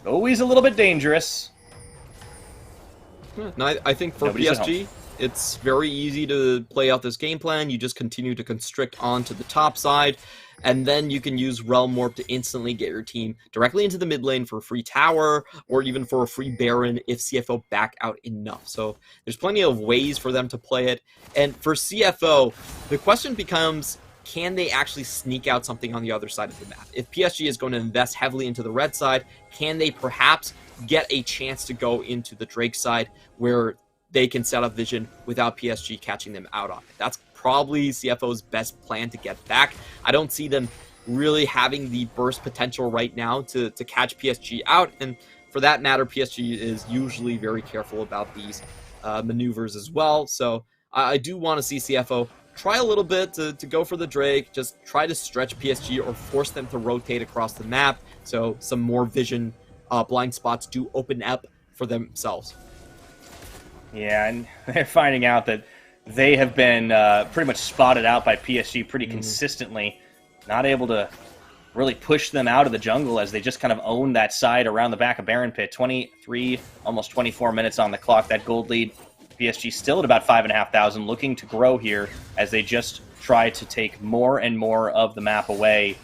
Always a little bit dangerous. No, I think for PSG, it's very easy to play out this game plan. You just continue to constrict onto the top side, and then you can use Realm Warp to instantly get your team directly into the mid lane for a free tower, or even for a free Baron if CFO back out enough. So there's plenty of ways for them to play it. And for CFO, the question becomes, can they actually sneak out something on the other side of the map? If PSG is going to invest heavily into the red side, can they perhaps get a chance to go into the Drake side where they can set up vision without PSG catching them out on it? That's probably CFO's best plan to get back. I don't see them really having the burst potential right now to catch PSG out. And for that matter, PSG is usually very careful about these maneuvers as well. So I do want to see CFO try a little bit to go for the Drake, just try to stretch PSG or force them to rotate across the map so some more vision blind spots do open up for themselves. Yeah, and they're finding out that they have been pretty much spotted out by PSG pretty consistently, not able to really push them out of the jungle as they just kind of own that side around the back of Baron Pit. 23, almost 24 minutes on the clock, that gold lead. PSG still at about 5,500, looking to grow here as they just try to take more and more of the map away.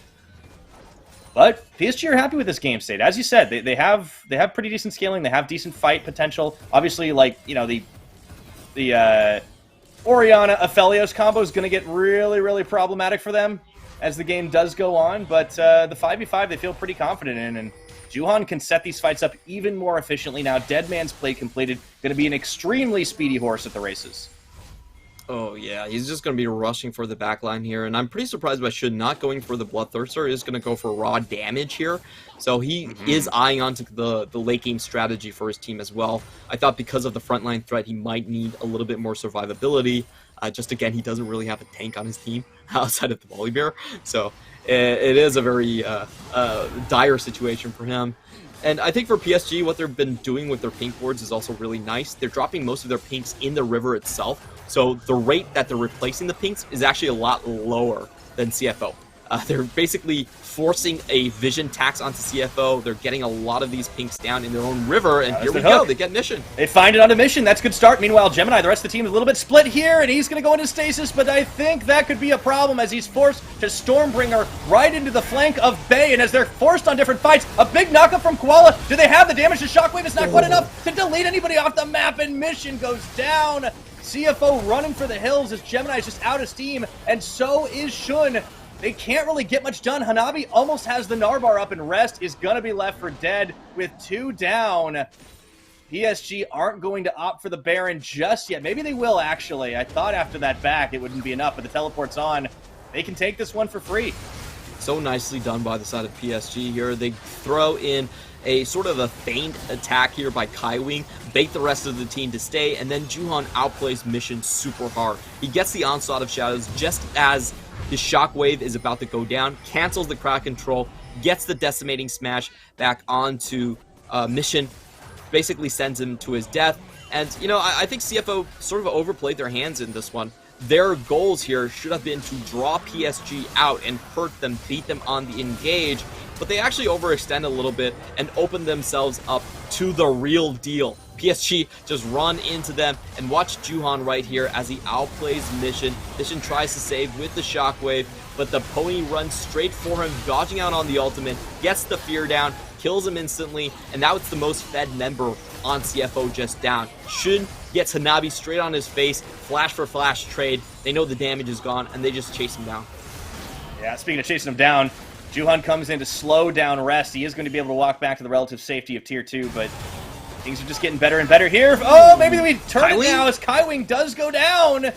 But PSG are happy with this game state. As you said, they have pretty decent scaling. They have decent fight potential. Obviously, like, you know, the Orianna Aphelios combo is going to get really, really problematic for them as the game does go on. But the 5v5 they feel pretty confident in, and Juhan can set these fights up even more efficiently now. Deadman's play completed. Going to be an extremely speedy horse at the races. Oh yeah, he's just going to be rushing for the backline here, and I'm pretty surprised by Shun not going for the Bloodthirster. He's going to go for raw damage here, so he is eyeing onto the late game strategy for his team as well. I thought because of the frontline threat, he might need a little bit more survivability. Just again, he doesn't really have a tank on his team outside of the Volibear, so it is a very dire situation for him. And I think for PSG, what they've been doing with their pink boards is also really nice. They're dropping most of their pinks in the river itself, so the rate that they're replacing the pinks is actually a lot lower than CFO. They're basically forcing a vision tax onto CFO. They're getting a lot of these pinks down in their own river, and here we go. They get Mission. They find it on a mission. That's a good start. Meanwhile, Gemini, the rest of the team is a little bit split here, and he's going to go into stasis, but I think that could be a problem as he's forced to Stormbringer right into the flank of Bay, and as they're forced on different fights, a big knockup from Koala. Do they have the damage? The Shockwave is not quite enough to delete anybody off the map, and Mission goes down. CFO running for the hills as Gemini is just out of steam, and so is Shun. They can't really get much done. Hanabi almost has the Narbar up, and Rest is going to be left for dead with 2 down. PSG aren't going to opt for the Baron just yet. Maybe they will, actually. I thought after that back it wouldn't be enough, but the teleport's on. They can take this one for free. So nicely done by the side of PSG here. They throw in a sort of a feigned attack here by Kaiwing, bait the rest of the team to stay, and then Juhan outplays Mission super hard. He gets the Onslaught of Shadows just as his Shockwave is about to go down, cancels the crowd control, gets the Decimating Smash back onto Mission, basically sends him to his death. And, you know, I think CFO sort of overplayed their hands in this one. Their goals here should have been to draw PSG out and hurt them, beat them on the engage, but they actually overextend a little bit and open themselves up to the real deal. PSG just run into them, and watch Juhan right here as he outplays Mission. Mission tries to save with the Shockwave, but the pony runs straight for him, dodging out on the ultimate, gets the fear down, kills him instantly, and now it's the most fed member on CFO just down. Shun gets Hanabi straight on his face, flash for flash trade. They know the damage is gone, and they just chase him down. Yeah, speaking of chasing him down, Juhan comes in to slow down Rest. He is going to be able to walk back to the relative safety of Tier 2, but things are just getting better and better here. Oh, maybe we turn it now as Kaiwing does go down.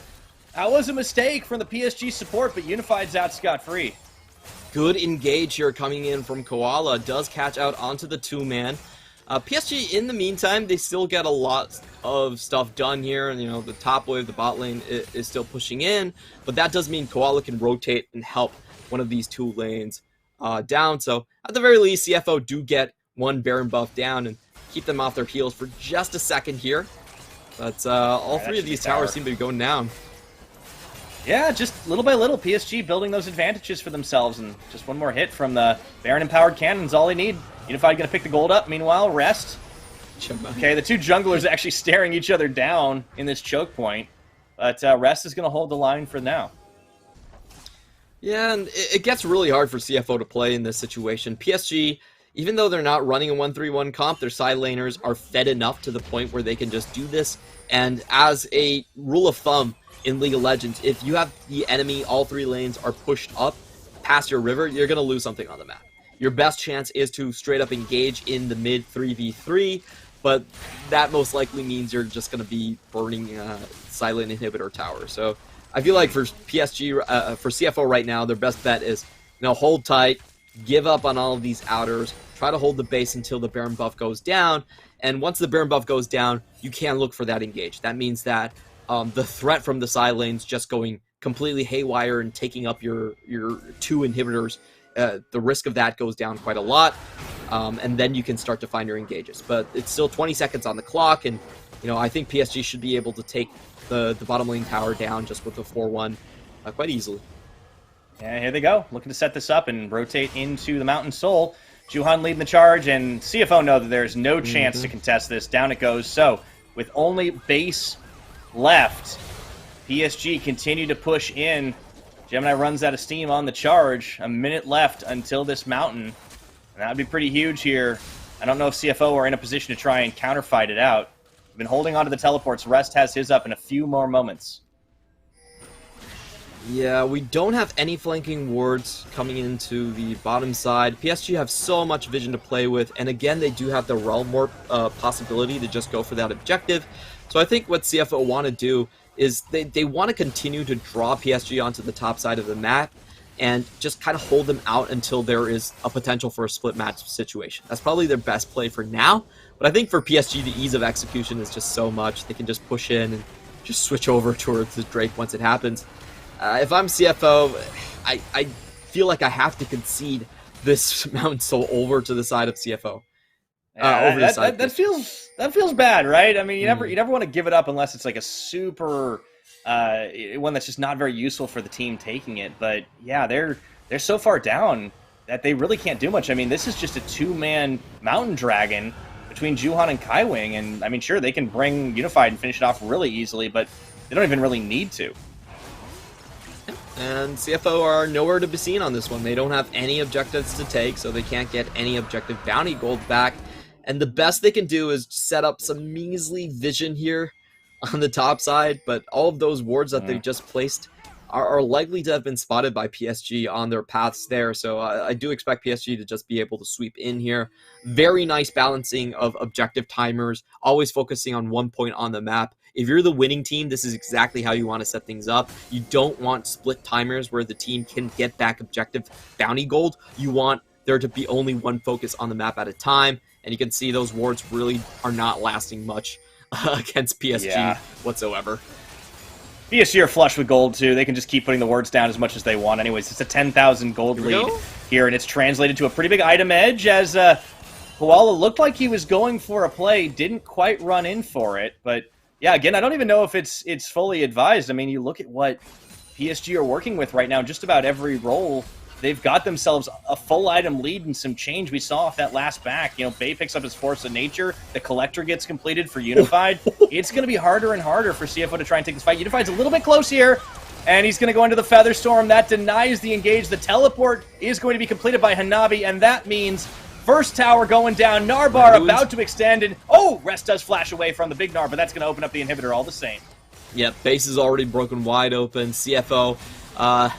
That was a mistake from the PSG support, but Unified's out scot-free. Good engage here coming in from Koala. Does catch out onto the 2-man. PSG, in the meantime, they still get a lot of stuff done here. You know, the top wave, the bot lane is still pushing in, but that does mean Koala can rotate and help one of these 2 lanes down. So, at the very least, CFO do get one Baron buff down and keep them off their heels for just a second here. But all 3 of these towers seem to be going down. Yeah, just little by little, PSG building those advantages for themselves, and just one more hit from the Baron-empowered cannons, all they need. Unified going to pick the gold up. Meanwhile, Rest. Okay, the 2 junglers actually staring each other down in this choke point, but Rest is going to hold the line for now. Yeah, and it gets really hard for CFO to play in this situation. PSG, even though they're not running a 1-3-1 comp, their side laners are fed enough to the point where they can just do this. And as a rule of thumb in League of Legends, if you have the enemy, all 3 lanes are pushed up past your river, you're going to lose something on the map. Your best chance is to straight up engage in the mid 3v3, but that most likely means you're just going to be burning silent inhibitor tower. So I feel like for PSG, for CFO right now, their best bet is, you know, hold tight, give up on all of these outers, try to hold the base until the Baron buff goes down, and once the Baron buff goes down, you can look for that engage. That means that the threat from the side lanes just going completely haywire and taking up your 2 inhibitors, the risk of that goes down quite a lot, and then you can start to find your engages. But it's still 20 seconds on the clock, and you know, I think PSG should be able to take the bottom lane tower down just with the 4-1 quite easily. Yeah, here they go, looking to set this up and rotate into the Mountain Soul. Juhan leading the charge, and CFO know that there's no chance to contest this. Down it goes. So, with only base left, PSG continue to push in. Gemini runs out of steam on the charge. A minute left until this mountain. And that would be pretty huge here. I don't know if CFO are in a position to try and counterfight it out. We've been holding on to the teleports. Rest has his up in a few more moments. Yeah, we don't have any flanking wards coming into the bottom side. PSG have so much vision to play with, and again, they do have the Realm Warp possibility to just go for that objective. So I think what CFO want to do is they want to continue to draw PSG onto the top side of the map and just kind of hold them out until there is a potential for a split match situation. That's probably their best play for now, but I think for PSG, the ease of execution is just so much. They can just push in and just switch over towards the Drake once it happens. If I'm CFO, I feel like I have to concede this Mountain Soul over to the side of CFO. That feels bad, right? I mean, you never want to give it up unless it's like a super one that's just not very useful for the team taking it. But yeah, they're so far down that they really can't do much. I mean, this is just a 2-man Mountain Dragon between Juhan and Kaiwing, and I mean, sure, they can bring Unified and finish it off really easily, but they don't even really need to. And CFO are nowhere to be seen on this one. They don't have any objectives to take, so they can't get any objective bounty gold back. And the best they can do is set up some measly vision here on the top side, but all of those wards that they've just placed are likely to have been spotted by PSG on their paths there, so I do expect PSG to just be able to sweep in here. Very nice balancing of objective timers, always focusing on one point on the map. If you're the winning team, this is exactly how you want to set things up. You don't want split timers where the team can get back objective bounty gold. You want there to be only one focus on the map at a time, and you can see those wards really are not lasting much against PSG whatsoever. PSG are flush with gold, too. They can just keep putting the words down as much as they want. Anyways, it's a 10,000 gold lead here, and it's translated to a pretty big item edge as Koala looked like he was going for a play, didn't quite run in for it. But, yeah, again, I don't even know if it's fully advised. I mean, you look at what PSG are working with right now, just about every role. They've got themselves a full item lead and some change. We saw off that last back. You know, Bay picks up his Force of Nature. The Collector gets completed for Unified. It's going to be harder and harder for CFO to try and take this fight. Unified's a little bit close here, and he's going to go into the Featherstorm. That denies the engage. The teleport is going to be completed by Hanabi, and that means first tower going down. Narbar about to extend, and Rest does flash away from the big Gnar, but that's going to open up the inhibitor all the same. Yep, base is already broken wide open. CFO,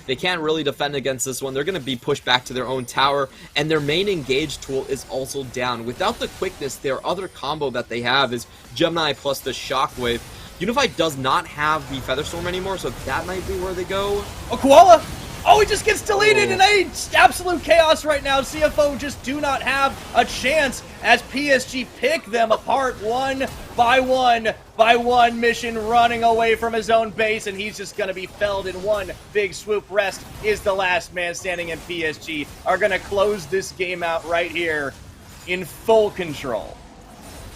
they can't really defend against this one. They're going to be pushed back to their own tower, and their main engage tool is also down. Without the quickness, their other combo that they have is Gemini plus the Shockwave. Unified does not have the Featherstorm anymore, so that might be where they go. Oh, Koala! Oh, he just gets deleted in absolute chaos right now. CFO just do not have a chance as PSG pick them apart one by one mission, running away from his own base, and he's just going to be felled in one big swoop. Rest is the last man standing, and PSG are going to close this game out right here in full control.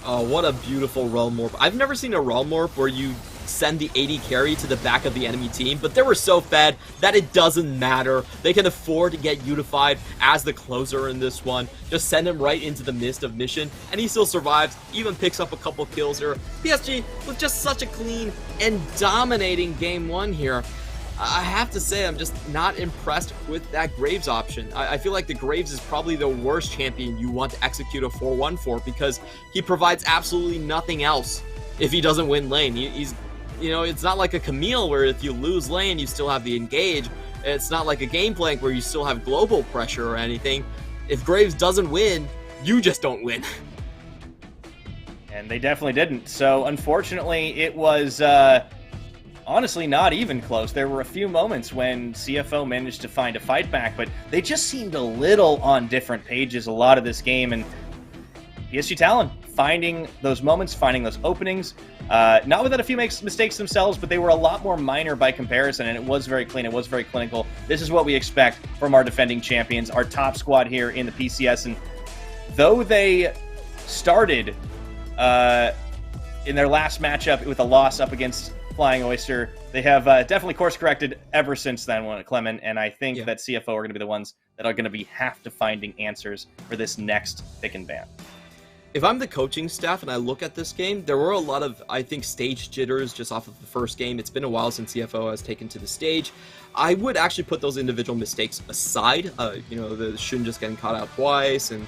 Oh, what a beautiful Realm Warp. I've never seen a Realm Warp where you send the 80 carry to the back of the enemy team, but they were so fed that it doesn't matter. They can afford to get Unified as the closer in this one. Just send him right into the midst of mission, and he still survives, even picks up a couple kills here. PSG with just such a clean and dominating game one here. I have to say, I'm just not impressed with that Graves option. I feel like the Graves is probably the worst champion you want to execute a 4-1 for, because he provides absolutely nothing else if he doesn't win lane. He's You know, it's not like a Camille where if you lose lane, you still have the engage. It's not like a Gangplank where you still have global pressure or anything. If Graves doesn't win, you just don't win. And they definitely didn't. So, unfortunately, it was honestly not even close. There were a few moments when CFO managed to find a fight back, but they just seemed a little on different pages a lot of this game. And PSG Talon finding those moments, finding those openings, not without a few mistakes themselves, but they were a lot more minor by comparison, and it was very clean, it was very clinical. This is what we expect from our defending champions, our top squad here in the PCS. And though they started in their last matchup with a loss up against Flying Oyster, they have definitely course-corrected ever since then, Clement, and I think that CFO are going to be the ones that are going to have to finding answers for this next pick and ban. If I'm the coaching staff and I look at this game, there were a lot of, I think, stage jitters just off of the first game. It's been a while since CFO has taken to the stage. I would actually put those individual mistakes aside. You know, the Shun just getting caught out twice and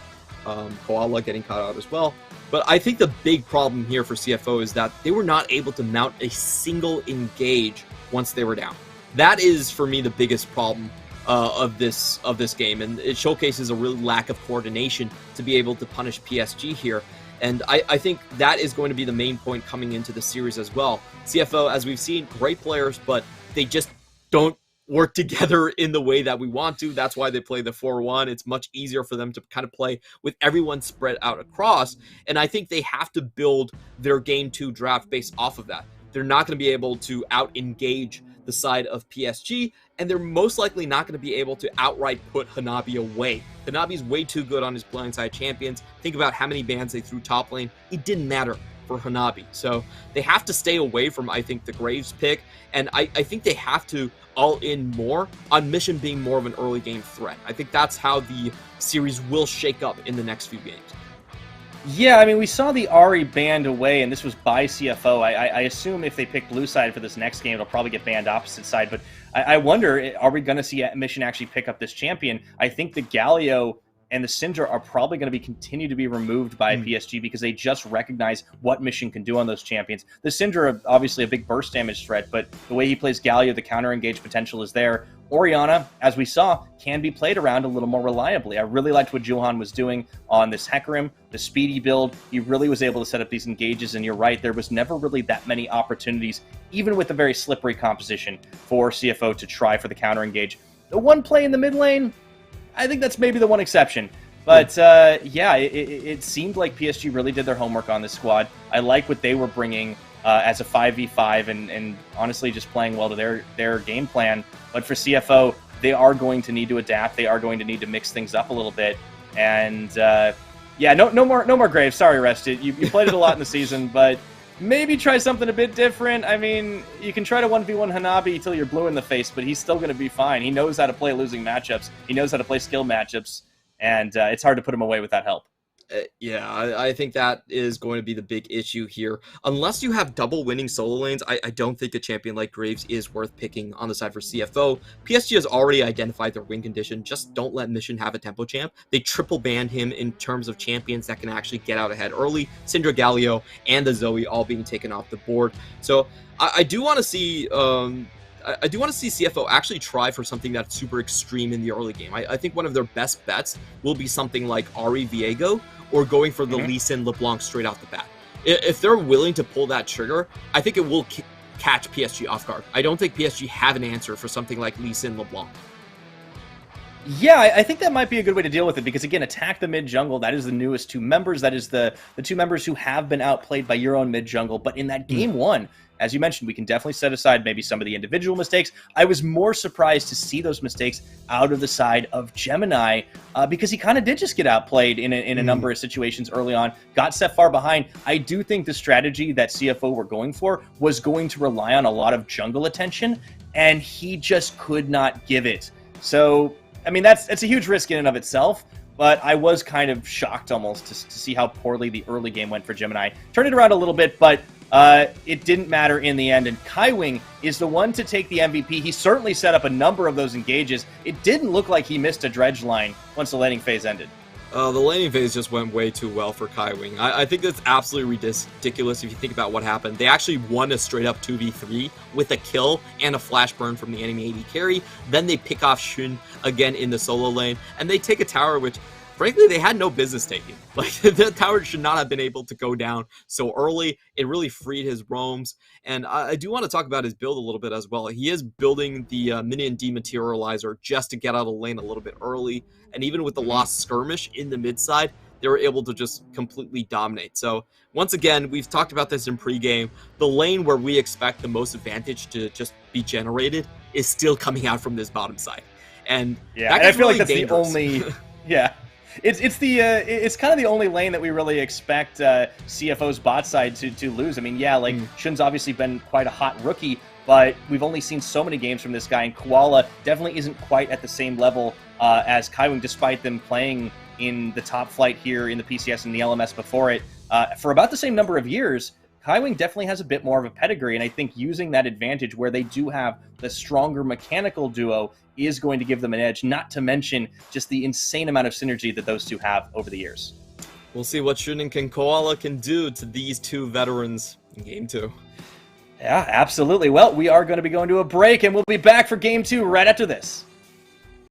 Koala getting caught out as well. But I think the big problem here for CFO is that they were not able to mount a single engage once they were down. That is, for me, the biggest problem of this game, and it showcases a real lack of coordination to be able to punish PSG here. And I think that is going to be the main point coming into the series as well. CFO, as we've seen, great players, but they just don't work together in the way that we want to. That's why they play the 4-1. It's much easier for them to kind of play with everyone spread out across. And I think they have to build their Game 2 draft based off of that. They're not going to be able to out-engage the side of PSG, and they're most likely not going to be able to outright put Hanabi away. Hanabi's way too good on his blindside champions. Think about how many bans they threw top lane. It didn't matter for Hanabi. So they have to stay away from, I think, the Graves pick, and I think they have to all in more on Mission being more of an early game threat. I think that's how the series will shake up in the next few games. Yeah, I mean, we saw the Ahri banned away, and this was by CFO. I assume if they pick blue side for this next game, it'll probably get banned opposite side. But I wonder, are we going to see Mission actually pick up this champion? I think the Galio and the Syndra are probably going to continue to be removed by PSG because they just recognize what Mission can do on those champions. The Syndra, obviously a big burst damage threat, but the way he plays Galio, the counter engage potential is there. Orianna, as we saw, can be played around a little more reliably. I really liked what Juhan was doing on this Hecarim, the speedy build. He really was able to set up these engages, and you're right, there was never really that many opportunities, even with a very slippery composition, for CFO to try for the counter engage. The one play in the mid lane, I think that's maybe the one exception. But yeah, it seemed like PSG really did their homework on this squad. I like what they were bringing as a 5v5 and honestly just playing well to their game plan. But for CFO, they are going to need to adapt. They are going to need to mix things up a little bit. And yeah, no more Graves. Sorry, Rested. You played it a lot in the season, but maybe try something a bit different. I mean, you can try to 1v1 Hanabi until you're blue in the face, but he's still going to be fine. He knows how to play losing matchups. He knows how to play skill matchups, and it's hard to put him away with that help. Yeah, I think that is going to be the big issue here. Unless you have double winning solo lanes, I don't think a champion like Graves is worth picking on the side for CFO. PSG has already identified their win condition. Just don't let Mission have a tempo champ. They triple banned him in terms of champions that can actually get out ahead early. Syndra, Galio, and the Zoe all being taken off the board. So I do want to see... I do want to see CFO actually try for something that's super extreme in the early game. I think one of their best bets will be something like Ahri Viego or going for the Lee Sin LeBlanc straight out the bat. If they're willing to pull that trigger, I think it will catch PSG off guard. I don't think PSG have an answer for something like Lee Sin LeBlanc. Yeah, I think that might be a good way to deal with it because, again, attack the mid-jungle. That is the newest two members. That is the two members who have been outplayed by your own mid-jungle. But in that game one, as you mentioned, we can definitely set aside maybe some of the individual mistakes. I was more surprised to see those mistakes out of the side of Gemini because he kind of did just get outplayed in a number of situations early on, got set far behind. I do think the strategy that CFO were going for was going to rely on a lot of jungle attention, and he just could not give it. So... I mean, that's a huge risk in and of itself, but I was kind of shocked almost to see how poorly the early game went for Gemini. Turned it around a little bit, but it didn't matter in the end, and Kaiwing is the one to take the MVP. He certainly set up a number of those engages. It didn't look like he missed a dredge line once the laning phase ended. The laning phase just went way too well for Kaiwing. I think that's absolutely ridiculous if you think about what happened. They actually won a straight-up 2v3 with a kill and a flash burn from the enemy AD carry. Then they pick off Shun again in the solo lane, and they take a tower, which, frankly, they had no business taking. Like, the tower should not have been able to go down so early. It really freed his roams. And I do want to talk about his build a little bit as well. He is building the minion dematerializer just to get out of the lane a little bit early. And even with the lost skirmish in the mid side, they were able to just completely dominate. So once again, we've talked about this in pregame. The lane where we expect the most advantage to just be generated is still coming out from this bottom side. And yeah, and I feel like that's dangerous. The only... Yeah. It's kind of the only lane that we really expect CFO's bot side to lose. I mean, yeah, like Shun's obviously been quite a hot rookie, but we've only seen so many games from this guy, and Koala definitely isn't quite at the same level as Kaiwing, despite them playing in the top flight here in the PCS and the LMS before it for about the same number of years. Kaiwing definitely has a bit more of a pedigree, and I think using that advantage where they do have the stronger mechanical duo is going to give them an edge, not to mention just the insane amount of synergy that those two have over the years. We'll see what Shun and Koala can do to these two veterans in Game 2. Yeah, absolutely. Well, we are going to be going to a break, and we'll be back for Game 2 right after this.